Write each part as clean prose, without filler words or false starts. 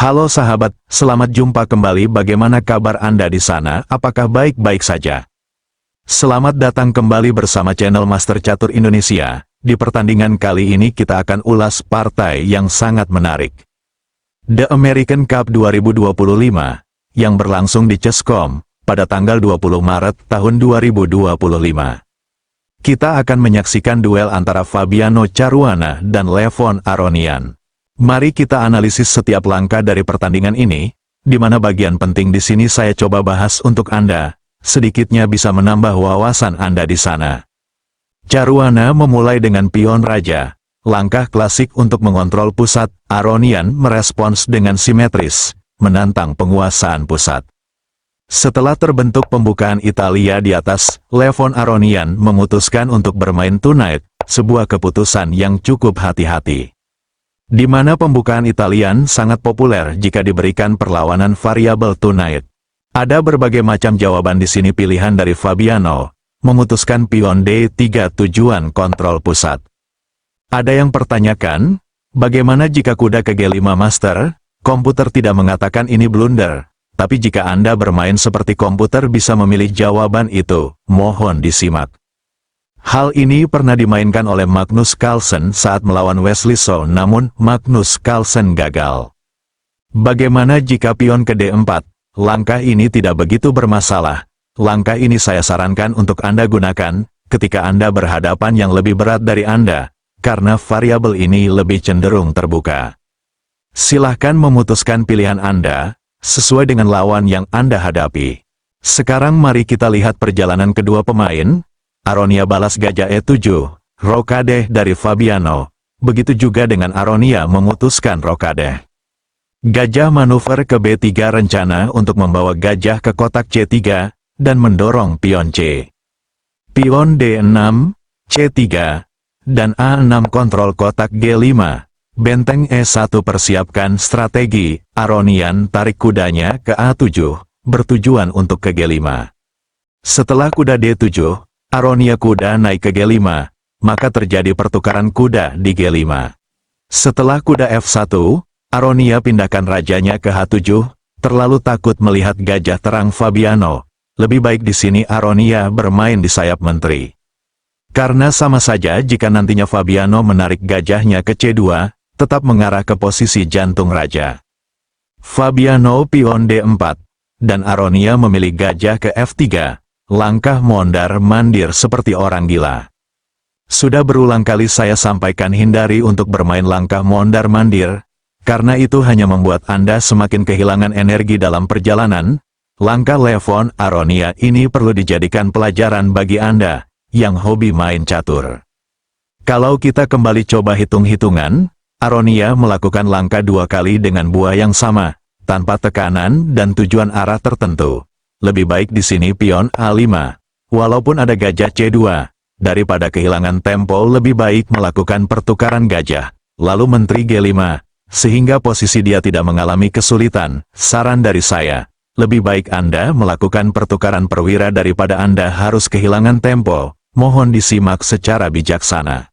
Halo sahabat, selamat jumpa kembali. Bagaimana kabar Anda di sana? Apakah baik-baik saja? Selamat datang kembali bersama channel Master Catur Indonesia. Di pertandingan kali ini kita akan ulas partai yang sangat menarik. The American Cup 2025, yang berlangsung di Chess.com, pada tanggal 20 Maret tahun 2025. Kita akan menyaksikan duel antara Fabiano Caruana dan Levon Aronian. Mari kita analisis setiap langkah dari pertandingan ini, di mana bagian penting di sini saya coba bahas untuk Anda, sedikitnya bisa menambah wawasan Anda di sana. Caruana memulai dengan pion raja, langkah klasik untuk mengontrol pusat. Aronian merespons dengan simetris, menantang penguasaan pusat. Setelah terbentuk pembukaan Italia di atas, Levon Aronian memutuskan untuk bermain tonight, sebuah keputusan yang cukup hati-hati. Di mana pembukaan Italian sangat populer jika diberikan perlawanan variabel tonight. Ada berbagai macam jawaban di sini. Pilihan dari Fabiano, memutuskan pion D3 tujuan kontrol pusat. Ada yang pertanyakan, bagaimana jika kuda ke G5 Master? Komputer tidak mengatakan ini blunder, tapi jika Anda bermain seperti komputer bisa memilih jawaban itu, mohon disimak. Hal ini pernah dimainkan oleh Magnus Carlsen saat melawan Wesley So, namun Magnus Carlsen gagal. Bagaimana jika pion ke D4? Langkah ini tidak begitu bermasalah. Langkah ini saya sarankan untuk Anda gunakan ketika Anda berhadapan yang lebih berat dari Anda, karena variabel ini lebih cenderung terbuka. Silahkan memutuskan pilihan Anda sesuai dengan lawan yang Anda hadapi. Sekarang mari kita lihat perjalanan kedua pemain. Aronia balas gajah E7, rokade dari Fabiano. Begitu juga dengan Aronia memutuskan rokade. Gajah manuver ke B3, rencana untuk membawa gajah ke kotak C3, dan mendorong pion C. Pion D6, C3, dan A6 kontrol kotak G5. Benteng E1 persiapkan strategi. Aronian tarik kudanya ke A7, bertujuan untuk ke G5. Setelah kuda D7, Aronia kuda naik ke G5, maka terjadi pertukaran kuda di G5. Setelah kuda F1, Aronia pindahkan rajanya ke H7, terlalu takut melihat gajah terang Fabiano. Lebih baik di sini Aronia bermain di sayap menteri. Karena sama saja jika nantinya Fabiano menarik gajahnya ke C2, tetap mengarah ke posisi jantung raja. Fabiano pion D4, dan Aronia memilih gajah ke F3. Langkah mondar-mandir seperti orang gila. Sudah berulang kali saya sampaikan hindari untuk bermain langkah mondar-mandir, karena itu hanya membuat Anda semakin kehilangan energi dalam perjalanan. Langkah Levon Aronian ini perlu dijadikan pelajaran bagi Anda yang hobi main catur. Kalau kita kembali coba hitung-hitungan, Aronian melakukan langkah dua kali dengan buah yang sama, tanpa tekanan dan tujuan arah tertentu. Lebih baik di sini pion A5. Walaupun ada gajah C2, daripada kehilangan tempo lebih baik melakukan pertukaran gajah, lalu menteri G5, sehingga posisi dia tidak mengalami kesulitan. Saran dari saya, lebih baik Anda melakukan pertukaran perwira daripada Anda harus kehilangan tempo. Mohon disimak secara bijaksana.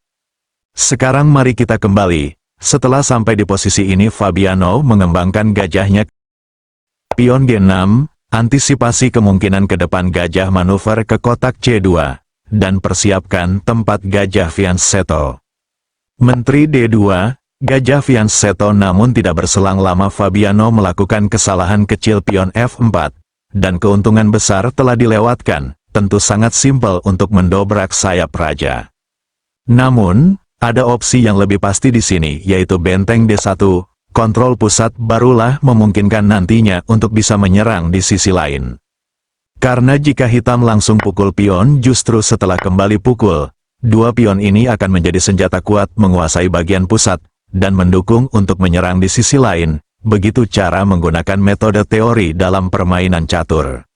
Sekarang mari kita kembali. Setelah sampai di posisi ini Fabiano mengembangkan gajahnya. Pion G6. Antisipasi kemungkinan ke depan gajah manuver ke kotak C2, dan persiapkan tempat gajah fianchetto. Menteri D2, gajah fianchetto, namun tidak berselang lama Fabiano melakukan kesalahan kecil pion F4, dan keuntungan besar telah dilewatkan. Tentu sangat simpel untuk mendobrak sayap raja. Namun, ada opsi yang lebih pasti di sini, yaitu benteng D1. Kontrol pusat barulah memungkinkan nantinya untuk bisa menyerang di sisi lain. Karena jika hitam langsung pukul pion, justru setelah kembali pukul, dua pion ini akan menjadi senjata kuat menguasai bagian pusat, dan mendukung untuk menyerang di sisi lain. Begitu cara menggunakan metode teori dalam permainan catur.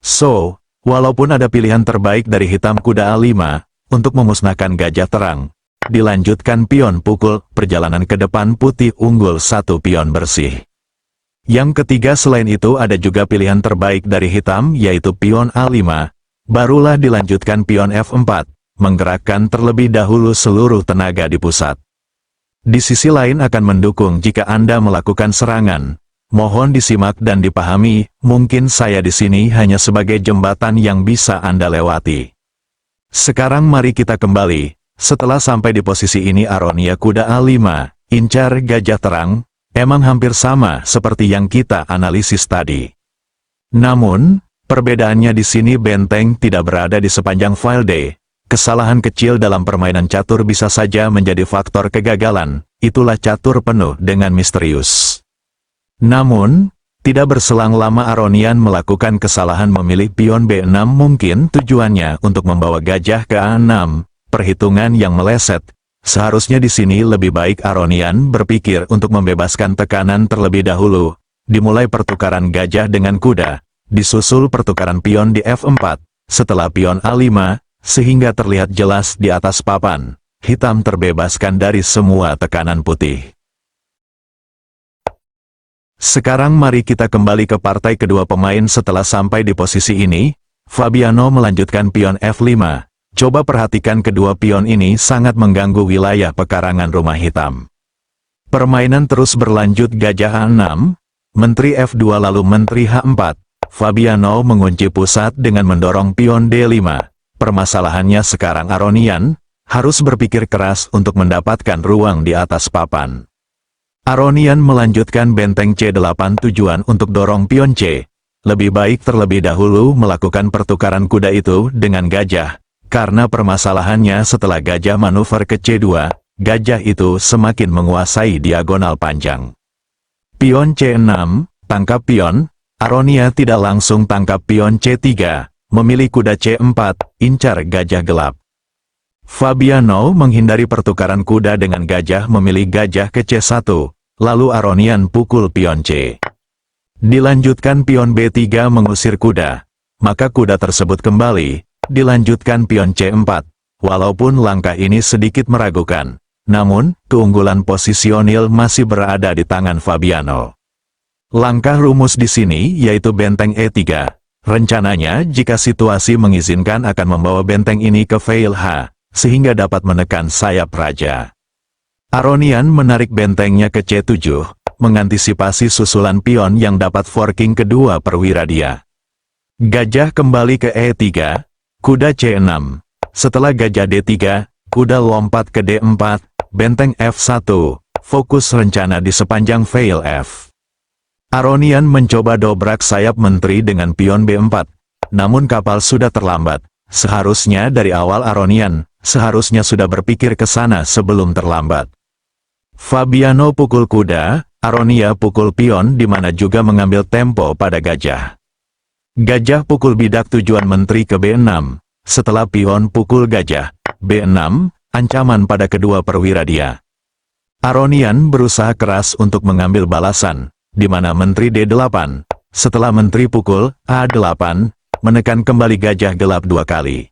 So, walaupun ada pilihan terbaik dari hitam kuda A5, untuk memusnahkan gajah terang, dilanjutkan pion pukul, perjalanan ke depan putih unggul satu pion bersih. Yang ketiga selain itu ada juga pilihan terbaik dari hitam yaitu pion A5, barulah dilanjutkan pion F4, menggerakkan terlebih dahulu seluruh tenaga di pusat. Di sisi lain akan mendukung jika Anda melakukan serangan. Mohon disimak dan dipahami, mungkin saya di sini hanya sebagai jembatan yang bisa Anda lewati. Sekarang mari kita kembali. Setelah sampai di posisi ini Aronia kuda A5, incar gajah terang, emang hampir sama seperti yang kita analisis tadi. Namun, perbedaannya di sini benteng tidak berada di sepanjang file D. Kesalahan kecil dalam permainan catur bisa saja menjadi faktor kegagalan, itulah catur penuh dengan misterius. Namun, tidak berselang lama Aronian melakukan kesalahan memilih pion B6 mungkin tujuannya untuk membawa gajah ke A6, perhitungan yang meleset. Seharusnya di sini lebih baik Aronian berpikir untuk membebaskan tekanan terlebih dahulu, dimulai pertukaran gajah dengan kuda, disusul pertukaran pion di F4, setelah pion A5, sehingga terlihat jelas di atas papan, hitam terbebaskan dari semua tekanan putih. Sekarang mari kita kembali ke partai kedua pemain setelah sampai di posisi ini. Fabiano melanjutkan pion F5. Coba perhatikan kedua pion ini sangat mengganggu wilayah pekarangan rumah hitam. Permainan terus berlanjut gajah A6, menteri F2 lalu menteri H4. Fabiano mengunci pusat dengan mendorong pion D5. Permasalahannya sekarang Aronian harus berpikir keras untuk mendapatkan ruang di atas papan. Aronian melanjutkan benteng C8 tujuan untuk dorong pion C. Lebih baik terlebih dahulu melakukan pertukaran kuda itu dengan gajah, karena permasalahannya setelah gajah manuver ke C2, gajah itu semakin menguasai diagonal panjang. Pion C6, tangkap pion, Aronia tidak langsung tangkap pion C3, memilih kuda C4, incar gajah gelap. Fabiano menghindari pertukaran kuda dengan gajah memilih gajah ke C1. Lalu Aronian pukul pion C. Dilanjutkan pion B3 mengusir kuda. Maka kuda tersebut kembali, dilanjutkan pion C4. Walaupun langkah ini sedikit meragukan, namun, keunggulan posisionil masih berada di tangan Fabiano. Langkah rumus di sini yaitu benteng E3. Rencananya jika situasi mengizinkan akan membawa benteng ini ke file H, sehingga dapat menekan sayap raja. Aronian menarik bentengnya ke C7, mengantisipasi susulan pion yang dapat forking kedua perwira dia. Gajah kembali ke E3, kuda C6. Setelah gajah D3, kuda lompat ke D4, benteng F1, fokus rencana di sepanjang file F. Aronian mencoba dobrak sayap menteri dengan pion B4, namun kapal sudah terlambat. Seharusnya dari awal Aronian seharusnya sudah berpikir ke sana sebelum terlambat. Fabiano pukul kuda, Aronia pukul pion di mana juga mengambil tempo pada gajah. Gajah pukul bidak tujuan menteri ke B6. Setelah pion pukul gajah, B6, ancaman pada kedua perwira dia. Aronian berusaha keras untuk mengambil balasan, di mana menteri D8. Setelah menteri pukul A8, menekan kembali gajah gelap 2 kali.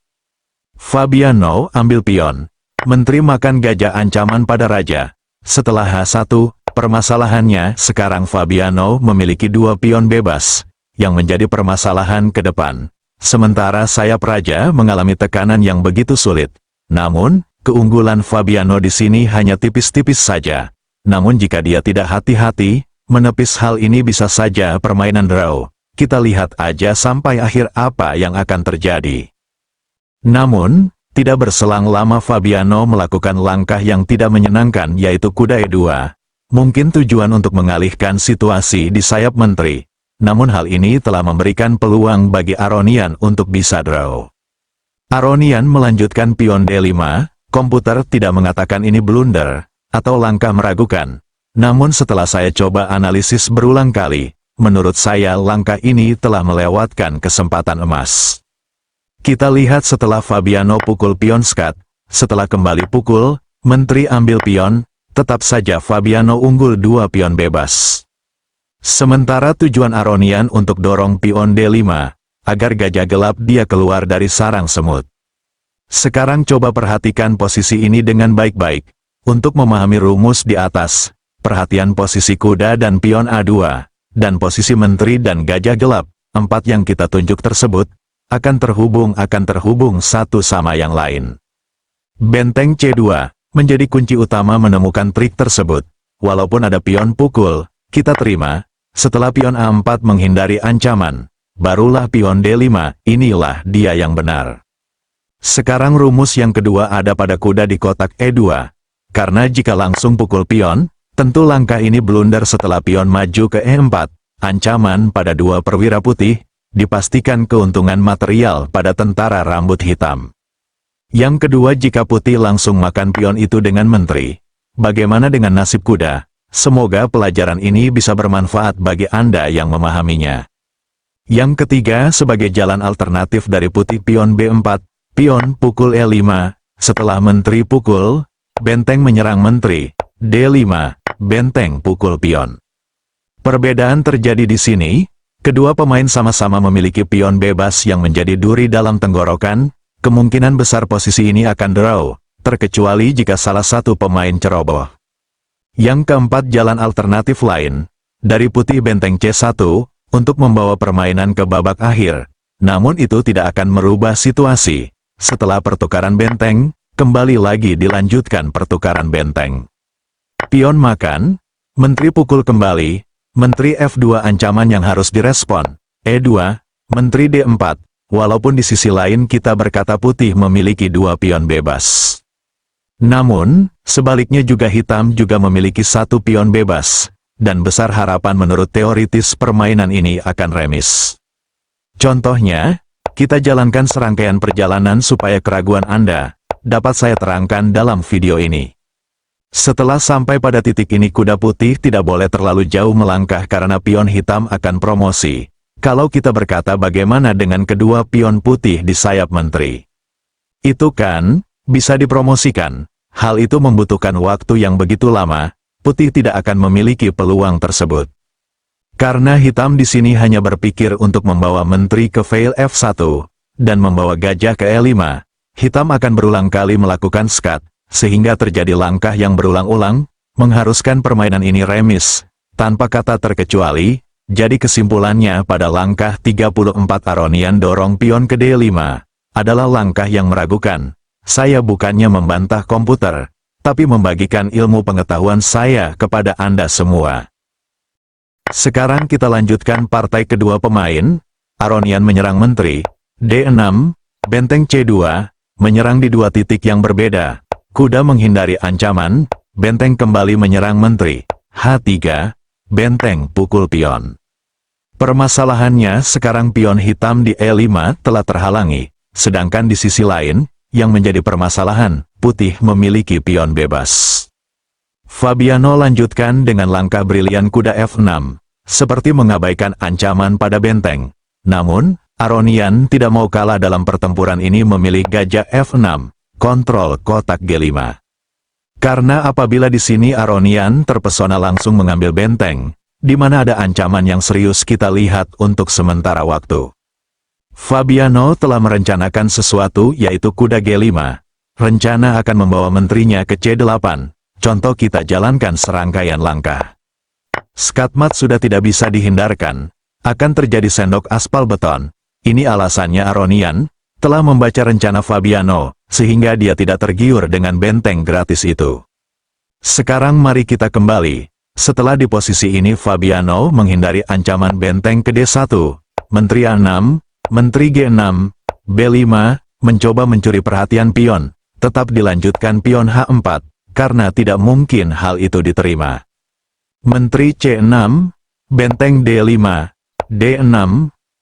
Fabiano ambil pion. Menteri makan gajah ancaman pada raja. Setelah H1, permasalahannya sekarang Fabiano memiliki 2 pion bebas, yang menjadi permasalahan ke depan. Sementara sayap raja mengalami tekanan yang begitu sulit. Namun, keunggulan Fabiano di sini hanya tipis-tipis saja. Namun jika dia tidak hati-hati, menepis hal ini bisa saja permainan draw. Kita lihat aja sampai akhir apa yang akan terjadi. Namun, tidak berselang lama Fabiano melakukan langkah yang tidak menyenangkan yaitu kuda E2. Mungkin tujuan untuk mengalihkan situasi di sayap menteri. Namun hal ini telah memberikan peluang bagi Aronian untuk bisa draw. Aronian melanjutkan pion D5, komputer tidak mengatakan ini blunder, atau langkah meragukan. Namun setelah saya coba analisis berulang kali, menurut saya langkah ini telah melewatkan kesempatan emas. Kita lihat setelah Fabiano pukul pion skat, setelah kembali pukul, menteri ambil pion, tetap saja Fabiano unggul 2 pion bebas. Sementara tujuan Aronian untuk dorong pion D5, agar gajah gelap dia keluar dari sarang semut. Sekarang coba perhatikan posisi ini dengan baik-baik. Untuk memahami rumus di atas, perhatian posisi kuda dan pion A2, dan posisi menteri dan gajah gelap, 4 yang kita tunjuk tersebut, akan terhubung satu sama yang lain. Benteng C2, menjadi kunci utama menemukan trik tersebut. Walaupun ada pion pukul, kita terima. Setelah pion A4 menghindari ancaman, barulah pion D5, inilah dia yang benar. Sekarang rumus yang kedua ada pada kuda di kotak E2. Karena jika langsung pukul pion, tentu langkah ini blunder setelah pion maju ke E4. Ancaman pada dua perwira putih, dipastikan keuntungan material pada tentara rambut hitam. Yang kedua, jika putih langsung makan pion itu dengan menteri. Bagaimana dengan nasib kuda? Semoga pelajaran ini bisa bermanfaat bagi Anda yang memahaminya. Yang ketiga, sebagai jalan alternatif dari putih pion B4, pion pukul E5, setelah menteri pukul, benteng menyerang menteri, D5, benteng pukul pion. Perbedaan terjadi di sini, kedua pemain sama-sama memiliki pion bebas yang menjadi duri dalam tenggorokan, kemungkinan besar posisi ini akan draw, terkecuali jika salah satu pemain ceroboh. Yang keempat, jalan alternatif lain, dari putih benteng C1, untuk membawa permainan ke babak akhir, namun itu tidak akan merubah situasi. Setelah pertukaran benteng, kembali lagi dilanjutkan pertukaran benteng. Pion makan, menteri pukul kembali, menteri F2 ancaman yang harus direspon, E2, menteri D4, walaupun di sisi lain kita berkata putih memiliki dua pion bebas. Namun, sebaliknya juga hitam juga memiliki satu pion bebas, dan besar harapan menurut teoritis permainan ini akan remis. Contohnya, kita jalankan serangkaian perjalanan supaya keraguan Anda dapat saya terangkan dalam video ini. Setelah sampai pada titik ini, kuda putih tidak boleh terlalu jauh melangkah karena pion hitam akan promosi. Kalau kita berkata bagaimana dengan kedua pion putih di sayap menteri? Itu kan bisa dipromosikan. Hal itu membutuhkan waktu yang begitu lama, putih tidak akan memiliki peluang tersebut. Karena hitam di sini hanya berpikir untuk membawa menteri ke file F1, dan membawa gajah ke E5, hitam akan berulang kali melakukan skat, sehingga terjadi langkah yang berulang-ulang, mengharuskan permainan ini remis, tanpa kata terkecuali. Jadi kesimpulannya pada langkah 34 Aronian dorong pion ke D5, adalah langkah yang meragukan. Saya bukannya membantah komputer, tapi membagikan ilmu pengetahuan saya kepada Anda semua. Sekarang kita lanjutkan partai kedua pemain. Aronian menyerang menteri, D6, benteng C2, menyerang di dua titik yang berbeda. Kuda menghindari ancaman, benteng kembali menyerang menteri, H3, benteng pukul pion. Permasalahannya sekarang pion hitam di E5 telah terhalangi, sedangkan di sisi lain, yang menjadi permasalahan, putih memiliki pion bebas. Fabiano lanjutkan dengan langkah brilian kuda F6, seperti mengabaikan ancaman pada benteng. Namun, Aronian tidak mau kalah dalam pertempuran ini, memilih gajah F6, kontrol kotak G5. Karena apabila di sini Aronian terpesona langsung mengambil benteng, di mana ada ancaman yang serius kita lihat untuk sementara waktu. Fabiano telah merencanakan sesuatu, yaitu kuda G5. Rencana akan membawa menterinya ke C8. Contoh kita jalankan serangkaian langkah. Skatmat sudah tidak bisa dihindarkan. Akan terjadi sendok aspal beton. Ini alasannya Aronian telah membaca rencana Fabiano, sehingga dia tidak tergiur dengan benteng gratis itu. Sekarang mari kita kembali. Setelah di posisi ini Fabiano menghindari ancaman benteng ke D1, menteri A6, menteri G6, B5, mencoba mencuri perhatian pion, tetap dilanjutkan pion H4, karena tidak mungkin hal itu diterima. Menteri C6, benteng D5, D6,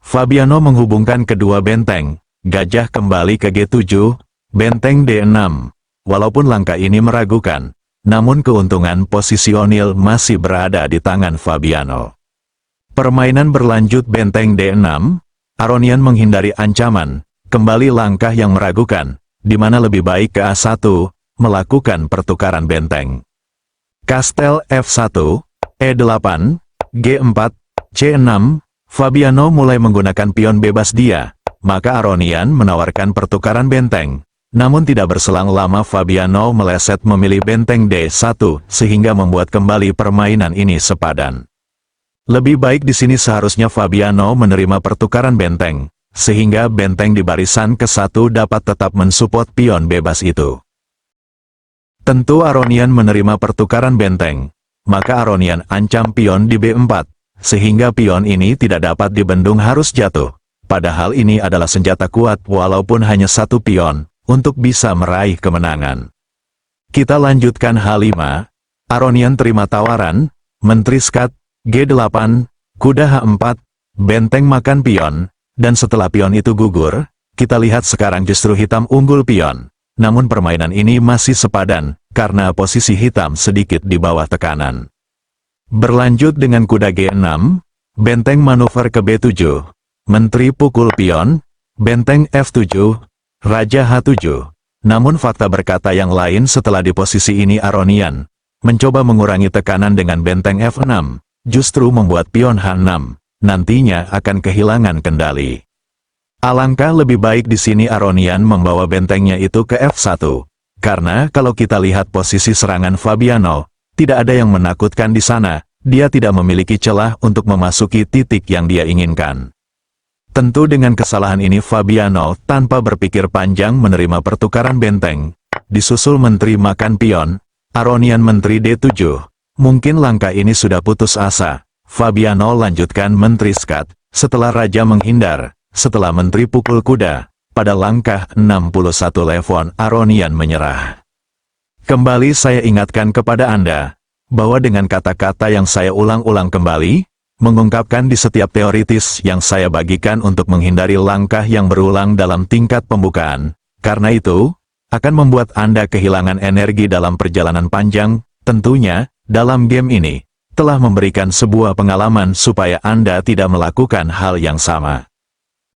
Fabiano menghubungkan kedua benteng, gajah kembali ke G7, benteng D6. Walaupun langkah ini meragukan, namun keuntungan posisionil masih berada di tangan Fabiano. Permainan berlanjut benteng D6, Aronian menghindari ancaman, kembali langkah yang meragukan, di mana lebih baik ke A1, melakukan pertukaran benteng. Kastel F1, E8, G4, C6, Fabiano mulai menggunakan pion bebas dia, maka Aronian menawarkan pertukaran benteng. Namun tidak berselang lama Fabiano meleset memilih benteng D1, sehingga membuat kembali permainan ini sepadan. Lebih baik di sini seharusnya Fabiano menerima pertukaran benteng, sehingga benteng di barisan ke-1 dapat tetap mensupport pion bebas itu. Tentu Aronian menerima pertukaran benteng. Maka Aronian ancam pion di B4, sehingga pion ini tidak dapat dibendung harus jatuh. Padahal ini adalah senjata kuat walaupun hanya satu pion, untuk bisa meraih kemenangan. Kita lanjutkan H5, Aronian terima tawaran, Menteri Skat, G8, kuda H4, benteng makan pion, dan setelah pion itu gugur, kita lihat sekarang justru hitam unggul pion. Namun permainan ini masih sepadan, karena posisi hitam sedikit di bawah tekanan. Berlanjut dengan kuda G6, benteng manuver ke B7, Menteri pukul pion, benteng F7, Raja H7. Namun fakta berkata yang lain setelah di posisi ini Aronian mencoba mengurangi tekanan dengan benteng F6, justru membuat pion H6 nantinya akan kehilangan kendali. Alangkah lebih baik di sini Aronian membawa bentengnya itu ke F1, karena kalau kita lihat posisi serangan Fabiano, tidak ada yang menakutkan di sana, dia tidak memiliki celah untuk memasuki titik yang dia inginkan. Tentu dengan kesalahan ini Fabiano tanpa berpikir panjang menerima pertukaran benteng, disusul Menteri makan pion, Aronian Menteri D7, mungkin langkah ini sudah putus asa, Fabiano lanjutkan Menteri Skat, setelah Raja menghindar. Setelah Menteri pukul kuda, pada langkah 61 Levon Aronian menyerah. Kembali saya ingatkan kepada Anda, bahwa dengan kata-kata yang saya ulang-ulang kembali, mengungkapkan di setiap teoritis yang saya bagikan untuk menghindari langkah yang berulang dalam tingkat pembukaan, karena itu, akan membuat Anda kehilangan energi dalam perjalanan panjang, tentunya, dalam game ini, telah memberikan sebuah pengalaman supaya Anda tidak melakukan hal yang sama.